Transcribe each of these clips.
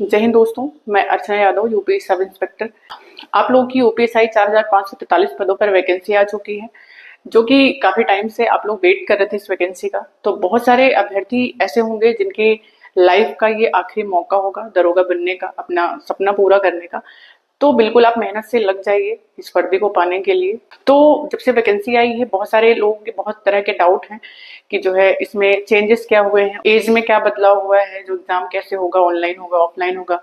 जय हिंद दोस्तों, मैं अर्चना यादव, यूपी सब इंस्पेक्टर। आप लोगों की यूपीएसआई 4543 पदों पर वैकेंसी आ चुकी है, जो कि काफी टाइम से आप लोग वेट कर रहे थे इस वैकेंसी का। तो बहुत सारे अभ्यर्थी ऐसे होंगे जिनके लाइफ का ये आखिरी मौका होगा दरोगा बनने का, अपना सपना पूरा करने का। तो बिल्कुल आप मेहनत से लग जाइए इस वर्दी को पाने के लिए। तो जब से वैकेंसी आई है, बहुत सारे लोगों के बहुत तरह के डाउट हैं कि जो है इसमें चेंजेस क्या हुए हैं, एज में क्या बदलाव हुआ है, जो एग्जाम कैसे होगा, ऑनलाइन होगा ऑफलाइन होगा,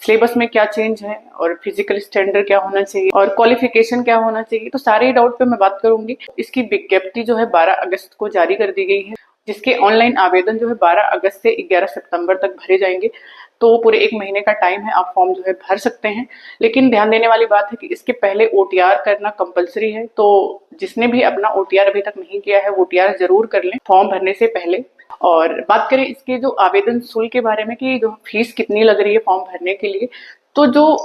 सिलेबस में क्या चेंज है, और फिजिकल स्टैंडर्ड क्या होना चाहिए, और क्वालिफिकेशन क्या होना चाहिए। तो सारे डाउट पे मैं बात करूंगी। इसकी विज्ञप्ति जो है 12 अगस्त को जारी कर दी गई है, जिसके ऑनलाइन आवेदन जो है 12 अगस्त से 11 सितंबर तक भरे जाएंगे। तो पूरे 1 महीने का टाइम है, आप फॉर्म जो है भर सकते हैं। लेकिन ध्यान देने वाली बात है कि इसके पहले ओटीआर करना कंपलसरी है। तो जिसने भी अपना ओटीआर अभी तक नहीं किया है, वो ओटीआर जरूर कर लें फॉर्म भरने से पहले। और बात करें इसके जो आवेदन शुल्क के बारे में कि जो फीस कितनी लग रही है फॉर्म भरने के लिए, तो जो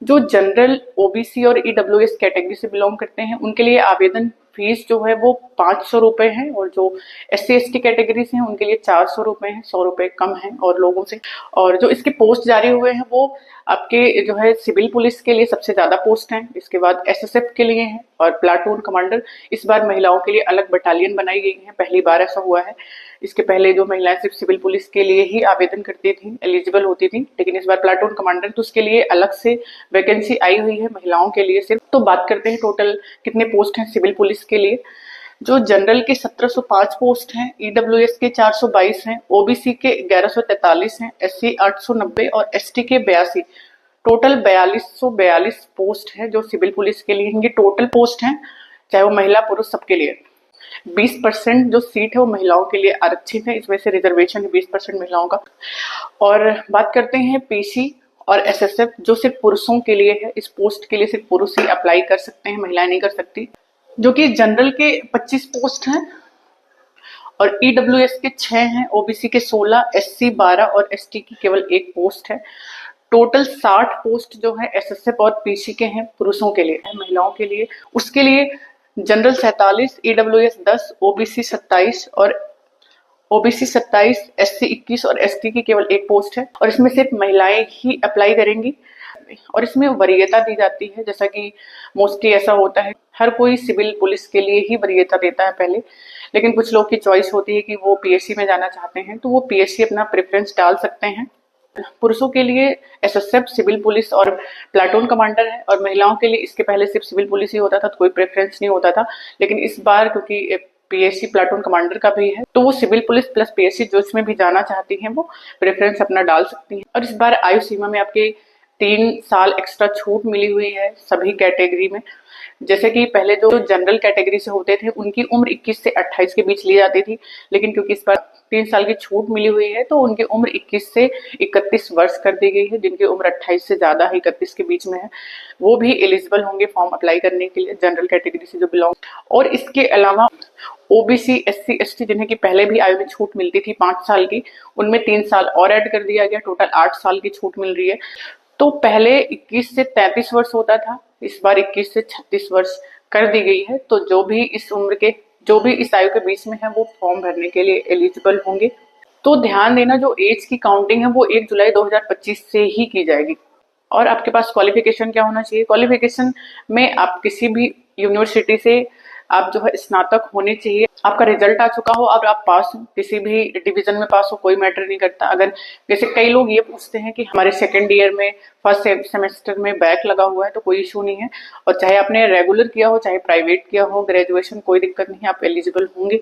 जो जनरल, ओबीसी और ईडब्ल्यूएस कैटेगरी से बिलोंग करते हैं उनके लिए आवेदन फीस जो है वो 500 रुपए है, और जो एससी एसटी कैटेगरी से हैं उनके लिए 400 रुपए है, 100 रुपए कम है और लोगों से। और जो इसके पोस्ट जारी हुए हैं वो आपके जो है सिविल पुलिस के लिए सबसे ज्यादा पोस्ट हैं, इसके बाद एसएसएफ के लिए हैं, और प्लाटून कमांडर। इस बार महिलाओं के लिए अलग बटालियन बनाई गई है, पहली बार ऐसा हुआ है। इसके पहले जो महिलाएं सिर्फ सिविल पुलिस के लिए ही आवेदन करती थी, एलिजिबल होती थी, लेकिन इस बार प्लाटून कमांडर, तो उसके लिए अलग से वैकेंसी आई हुई है महिलाओं के लिए सिर्फ। तो बात करते हैं टोटल कितने पोस्ट हैं सिविल पुलिस के लिए। जो जनरल के 1705 पोस्ट हैं, ईडब्ल्यूएस के 422 हैं, ओबीसी के 1143 हैं, एससी 890 और एसटी के 82। टोटल 4242 पोस्ट है जो सिविल पुलिस के लिए। इनकी टोटल पोस्ट हैं, चाहे वो महिला पुरुष सबके लिए। 20% जो सीट है वो महिलाओं के लिए आरक्षित है, इसमें से रिजर्वेशन है 20% महिलाओं का। और बात करते हैं पीसी और एसएसएफ, जो सिर्फ पुरुषों के लिए है। इस पोस्ट के लिए सिर्फ पुरुष ही अप्लाई कर सकते हैं, महिलाएं नहीं कर सकती। जो कि जनरल के 25 पोस्ट हैं, और ईडब्ल्यूएस के 6 हैं, ओबीसी के 16, एससी 12 और एसटी की केवल 1 पोस्ट है। टोटल 60 पोस्ट जो है एसएसएफ और पीसी के हैं, पुरुषों के लिए है, महिलाओं के लिए। उसके लिए जनरल 47, ईडब्ल्यूएस 10, ओबीसी 27 और ओबीसी 27, एससी 21 और एसटी की केवल 1 पोस्ट है, और इसमें सिर्फ महिलाएं ही अप्लाई करेंगी। और इसमें वरीयता दी जाती है, जैसा कि मोस्टली ऐसा होता है, हर कोई सिविल पुलिस के लिए ही वरीयता देता है पहले, लेकिन कुछ लोग की चॉइस होती है कि वो पीएससी में जाना चाहते हैं, तो वो पीएससी अपना प्रेफरेंस डाल सकते हैं। पुरुषों के लिए एसएसएफ, सिविल पुलिस और प्लाटून कमांडर है, और महिलाओं के लिए इसके पहले सिर्फ सिविल पुलिस ही होता था, तो कोई प्रेफरेंस नहीं होता था। लेकिन इस बार क्योंकि पीएससी प्लाटून कमांडर का भी है, तो वो सिविल पुलिस प्लस पीएससी जो इसमें भी जाना चाहती हैं वो प्रेफरेंस अपना डाल सकती हैं। और इस बार आयु सीमा में आपके 3 साल एक्स्ट्रा छूट मिली हुई है सभी कैटेगरी में। जैसे कि पहले जो जनरल कैटेगरी से होते थे उनकी उम्र 21 से 28 के बीच ली जाती थी, लेकिन क्योंकि इस बार 3 साल की छूट मिली हुई है तो उनकी उम्र 21 से 31 वर्ष कर दी गई है। जिनकी उम्र 28 से ज्यादा है, 31 के बीच में है, वो भी एलिजिबल होंगे फॉर्म अप्लाई करने के लिए, जनरल कैटेगरी से जो बिलोंग। और इसके अलावा ओबीसी, एससी, एसटी जिन्हें की पहले भी आयु में छूट मिलती थी 5 साल की, उनमें 3 साल और ऐड कर दिया गया, टोटल 8 साल की छूट मिल रही है। तो पहले 21 से 33 वर्ष होता था, इस बार 21 से 36 वर्ष कर दी गई है। तो जो भी इस उम्र के, जो भी इस आयु के बीच में है, वो फॉर्म भरने के लिए एलिजिबल होंगे। तो ध्यान देना, जो एज की काउंटिंग है वो 1 जुलाई 2025 से ही की जाएगी। और आपके पास क्वालिफिकेशन क्या होना चाहिए? क्वालिफिकेशन में आप किसी भी यूनिवर्सिटी से आप जो है स्नातक होने चाहिए, आपका रिजल्ट आ चुका हो और आप पास हो, किसी भी डिवीजन में पास हो, कोई मैटर नहीं करता। अगर जैसे कई लोग ये पूछते हैं कि हमारे सेकेंड ईयर में फर्स्ट सेमेस्टर में बैक लगा हुआ है, तो कोई इशू नहीं है, और चाहे आपने रेगुलर किया हो चाहे प्राइवेट किया हो, ग्रेजुएशन, कोई दिक्कत नहीं है, आप एलिजिबल होंगे।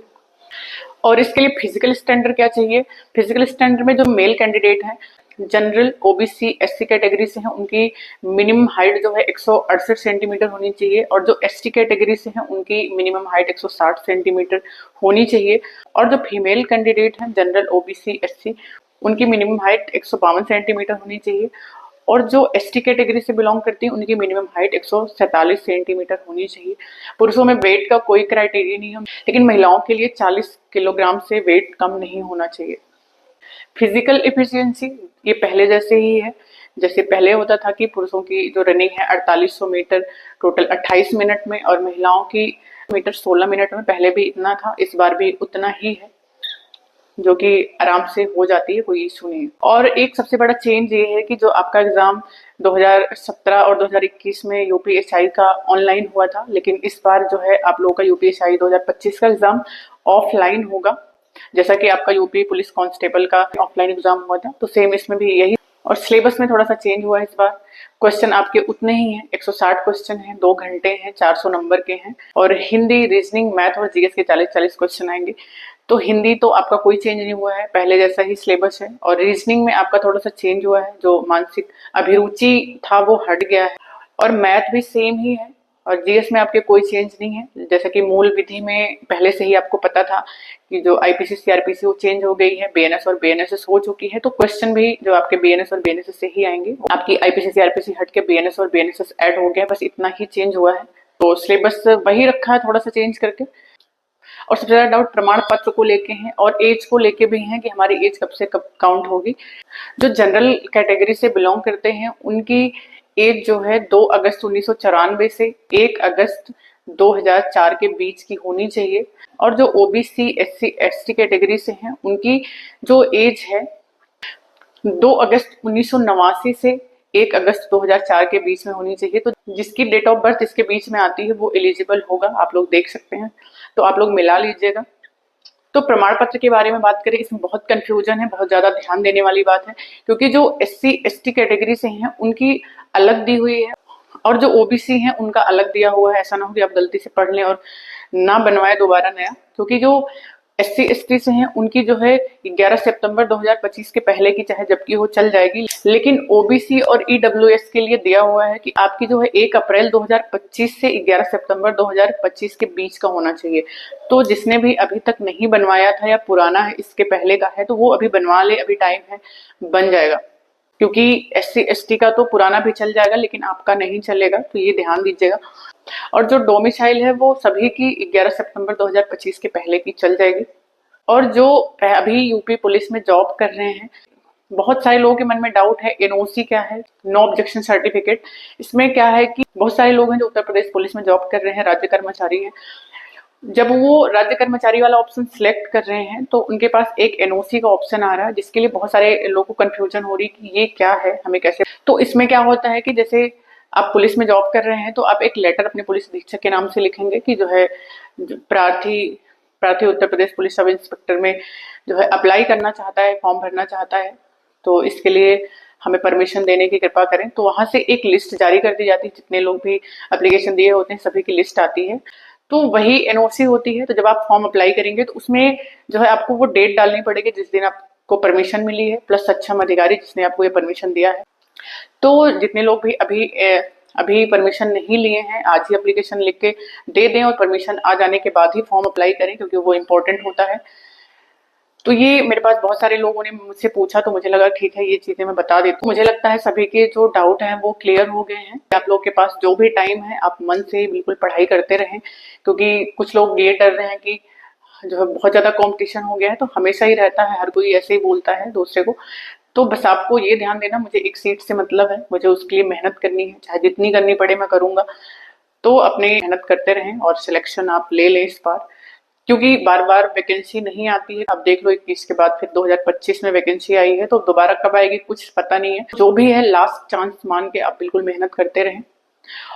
और इसके लिए फिजिकल स्टैंडर्ड क्या चाहिए? फिजिकल स्टैंडर्ड में जो मेल कैंडिडेट है, जनरल, ओबीसी, एससी कैटेगरी से हैं, उनकी मिनिमम हाइट जो है 168 सेंटीमीटर होनी चाहिए, और जो एसटी कैटेगरी से हैं उनकी मिनिमम हाइट 160 सेंटीमीटर होनी चाहिए। और जो फीमेल कैंडिडेट हैं, जनरल, ओबीसी, एससी, उनकी मिनिमम हाइट 152 सेंटीमीटर होनी चाहिए, और जो एसटी कैटेगरी से बिलोंग करती है उनकी मिनिमम हाइट 147 सेंटीमीटर होनी चाहिए। पुरुषों में वेट का कोई क्राइटेरिया नहीं है, लेकिन महिलाओं के लिए 40 किलोग्राम से वेट कम नहीं होना चाहिए। फिजिकल एफिशिएंसी ये पहले जैसे ही है, जैसे पहले होता था कि पुरुषों की जो रनिंग है 4800 मीटर टोटल 28 मिनट में, और महिलाओं की मीटर 16 मिनट में, पहले भी इतना था, इस बार भी उतना ही है। जो कि आराम से हो जाती है, कोई इशू नहीं है। और एक सबसे बड़ा चेंज ये है कि जो आपका एग्जाम 2017 और 2021 में यूपीएसआई का ऑनलाइन हुआ था, लेकिन इस बार जो है आप लोगों का यूपीएसआई 2025 का एग्जाम ऑफलाइन होगा। जैसा कि आपका यूपी पुलिस कांस्टेबल का ऑफलाइन एग्जाम हुआ था, तो सेम इसमें भी यही। और सिलेबस में थोड़ा सा चेंज हुआ है इस बार। क्वेश्चन आपके उतने ही हैं, 160 क्वेश्चन हैं, 2 घंटे हैं, 400 नंबर के हैं। और हिंदी, रीजनिंग, मैथ और जीएस के 40-40 क्वेश्चन आएंगे। तो हिंदी तो आपका कोई चेंज नहीं हुआ है, पहले जैसा ही सिलेबस है। और रीजनिंग में आपका थोड़ा सा चेंज हुआ है, जो मानसिक अभिरुचि था वो हट गया है। और मैथ भी सेम ही है। और जीएस में आपके कोई चेंज नहीं है, जैसा कि मूल विधि में पहले से ही आपको पता था कि जो आईपीसी सीआरपीसी वो चेंज हो गई है, बीएनएस और बीएनएसएस हो चुकी है। तो क्वेश्चन भी जो आपके बीएनएस और बीएनएसएस से ही आएंगे। आपकी आईपीसी सीआरपीसी हट के बीएनएस और बीएनएसएस ऐड हो गया, बस इतना ही चेंज हुआ है। तो सिलेबस वही रखा है थोड़ा सा चेंज करके। और सबसे ज्यादा डाउट प्रमाण पत्र को लेके हैं और एज को लेके भी हैं कि हमारी एज कब से कब काउंट होगी। जो जनरल कैटेगरी से बिलोंग करते हैं उनकी एज जो है 2 अगस्त 1994 से 1 अगस्त 2004 के बीच की होनी चाहिए। और जो ओबीसी एससी एसटी कैटेगरी से हैं उनकी जो एज है 2 अगस्त 1989 से 1 अगस्त 2004 के बीच में होनी चाहिए। तो जिसकी डेट ऑफ बर्थ इसके बीच में आती है वो एलिजिबल होगा, आप लोग देख सकते हैं। तो आप लोग मिला लीजिएगा। तो प्रमाण पत्र के बारे में बात करें, इसमें बहुत कंफ्यूजन है, बहुत ज्यादा ध्यान देने वाली बात है, क्योंकि जो एससी एसटी कैटेगरी से हैं उनकी अलग दी हुई है और जो ओबीसी हैं उनका अलग दिया हुआ है। ऐसा ना हो कि आप गलती से पढ़ लें और ना बनवाए दोबारा नया, क्योंकि जो एससी एसटी से हैं उनकी जो है 11 सितंबर 2025 के पहले की चाहे जबकि हो चल जाएगी। लेकिन ओबीसी और ईडब्ल्यूएस के लिए दिया हुआ है कि आपकी जो है 1 अप्रैल 2025 से 11 सितंबर 2025 के बीच का होना चाहिए। तो जिसने भी अभी तक नहीं बनवाया था या पुराना है, इसके पहले का है, तो वो अभी बनवा ले, अभी टाइम है, बन जाएगा। क्योंकि एससी एसटी का तो पुराना भी चल जाएगा लेकिन आपका नहीं चलेगा, तो ये ध्यान दीजिएगा। और जो डोमिसाइल है वो सभी की 11 सितंबर 2025 के पहले की चल जाएगी। और जो अभी यूपी पुलिस में जॉब कर रहे हैं, बहुत सारे लोगों के मन में डाउट है एनओसी क्या है, नो ऑब्जेक्शन सर्टिफिकेट। इसमें क्या है कि बहुत सारे लोग हैं जो उत्तर प्रदेश पुलिस में जॉब कर रहे हैं, राज्य कर्मचारी हैं। जब वो राज्य कर्मचारी वाला ऑप्शन सिलेक्ट कर रहे हैं तो उनके पास एक एनओसी का ऑप्शन आ रहा है, जिसके लिए बहुत सारे लोगों को कंफ्यूजन हो रही है कि ये क्या है, हमें कैसे। तो इसमें क्या होता है कि जैसे आप पुलिस में जॉब कर रहे हैं तो आप एक लेटर अपने पुलिस अधीक्षक के नाम से लिखेंगे कि जो है प्रार्थी प्रार्थी Uttar Pradesh police sub inspector में जो है अप्लाई करना चाहता है, फॉर्म भरना चाहता है, तो इसके लिए हमें परमिशन देने की कृपा करें। तो वहां से एक लिस्ट जारी कर दी जाती है, जितने लोग भी एप्लीकेशन दिए होते हैं सभी की लिस्ट आती है, तो वही एनओसी होती है। तो जब आप फॉर्म अप्लाई करेंगे तो उसमें जो है आपको वो डेट डालनी पड़ेगी जिस दिन आपको परमिशन मिली है, प्लस सक्षम अधिकारी जिसने आपको ये परमिशन दिया है। तो जितने लोग भी अभी परमिशन नहीं लिए हैं, आज ही एप्लीकेशन लिख के दे दें और परमिशन आ जाने के बाद ही फॉर्म अप्लाई करें, क्योंकि वो इम्पोर्टेंट होता है। तो ये मेरे पास बहुत सारे लोगों ने मुझसे पूछा, तो मुझे लगा ठीक है ये चीजें मैं बता देती हूँ। मुझे लगता है सभी के जो डाउट हैं वो क्लियर हो गए हैं। आप लोगों के पास जो भी टाइम है आप मन से बिल्कुल पढ़ाई करते रहें, क्योंकि कुछ लोग ये डर रहे हैं कि जो है बहुत ज्यादा कंपटीशन हो गया है। तो हमेशा ही रहता है, हर कोई ऐसे ही बोलता है दूसरे को। तो बस आपको ये ध्यान देना, मुझे एक सीट से मतलब है, मुझे उसके लिए मेहनत करनी है, चाहे जितनी करनी पड़े मैं करूंगा। तो अपनी मेहनत करते रहें और सिलेक्शन आप ले लें इस बार, क्योंकि बार बार वैकेंसी नहीं आती है। अब देख लो 21 के बाद फिर 2025 में वैकेंसी आई है, तो दोबारा कब आएगी कुछ पता नहीं है। जो भी है लास्ट चांस मान के आप बिल्कुल मेहनत करते रहें।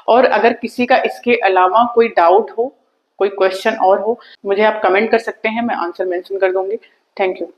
और अगर किसी का इसके अलावा कोई डाउट हो, कोई क्वेश्चन और हो, मुझे आप कमेंट कर सकते हैं, मैं आंसर मेंशन कर दूंगी। Thank you.